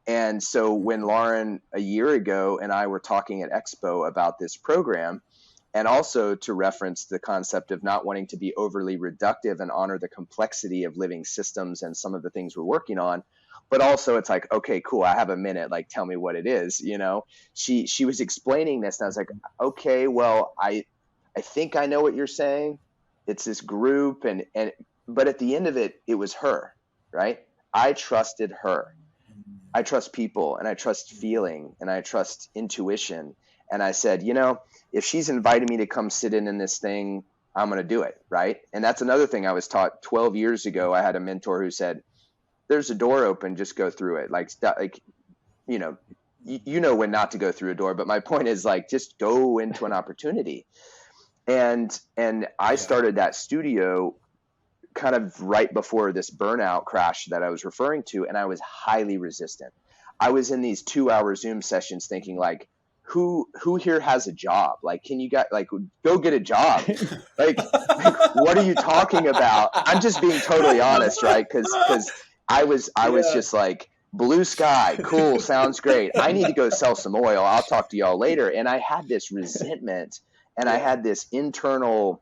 And so when Lauren a year ago and I were talking at Expo about this program, and also to reference the concept of not wanting to be overly reductive and honor the complexity of living systems and some of the things we're working on, but also it's like, okay, cool, I have a minute, like tell me what it is, you know. She was explaining this and I was like, okay, well, I think I know what you're saying. It's this group and but at the end of it, it was her, right? I trusted her. I trust people and I trust feeling and I trust intuition. And I said, you know, if she's invited me to come sit in this thing, I'm going to do it. Right. And that's another thing I was taught 12 years ago. I had a mentor who said, there's a door open, just go through it. Like, you know when not to go through a door. But my point is like, just go into an opportunity. And I started that studio kind of right before this burnout crash that I was referring to. And I was highly resistant. I was in these 2-hour Zoom sessions thinking like, who here has a job? Like, can you guys like go get a job? like what are you talking about? I'm just being totally honest, right? Because I was just like, blue sky, cool, sounds great. I need to go sell some oil. I'll talk to y'all later. And I had this resentment and I had this internal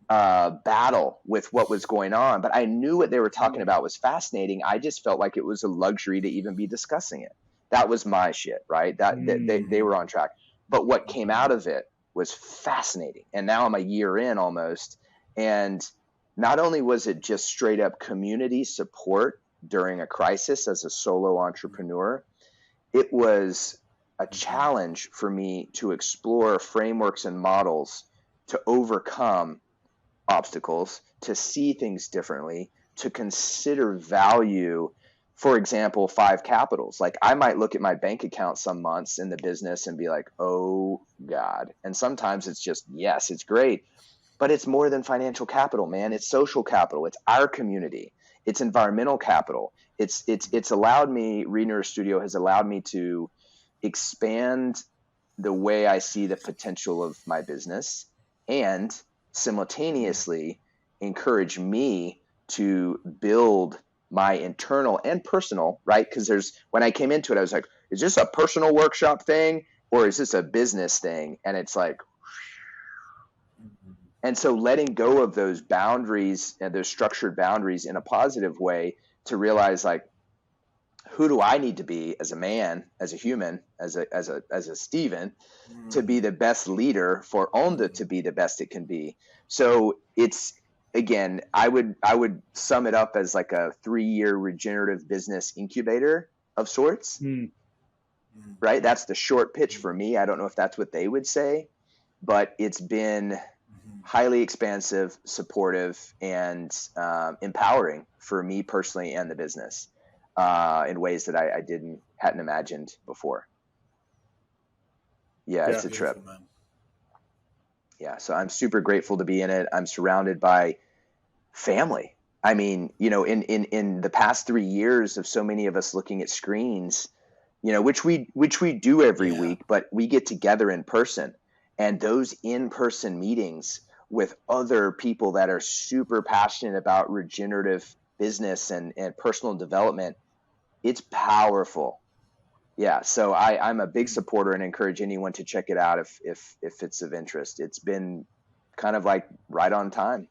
battle with what was going on. But I knew what they were talking about was fascinating. I just felt like it was a luxury to even be discussing it. That was my shit, right? They were on track. But what came out of it was fascinating. And now I'm a year in almost. And not only was it just straight up community support during a crisis as a solo entrepreneur, it was a challenge for me to explore frameworks and models to overcome obstacles, to see things differently, to consider value. For example, 5 capitals. Like I might look at my bank account some months in the business and be like, oh God. And sometimes it's just, yes, it's great, but it's more than financial capital, man. It's social capital. It's our community. It's environmental capital. It's allowed me, reNourish Studio has allowed me to expand the way I see the potential of my business and simultaneously encourage me to build my internal and personal, right? Because when I came into it, I was like, is this a personal workshop thing or is this a business thing? And it's like, and so letting go of those boundaries and those structured boundaries in a positive way to realize like, who do I need to be as a man, as a human, as a Steven, to be the best leader for Onda to be the best it can be. So it's, again, I would sum it up as like a 3-year regenerative business incubator of sorts, right? That's the short pitch for me. I don't know if that's what they would say, but it's been highly expansive, supportive, and empowering for me personally and the business in ways that I hadn't imagined before. Yeah, it's a trip. Man. Yeah, so I'm super grateful to be in it. I'm surrounded by family. I mean, you know, in the past 3 years of so many of us looking at screens, you know, which we do every week, but we get together in person, and those in-person meetings with other people that are super passionate about regenerative business and personal development, it's powerful. Yeah, so I'm a big supporter and encourage anyone to check it out if it's of interest. It's been kind of like right on time.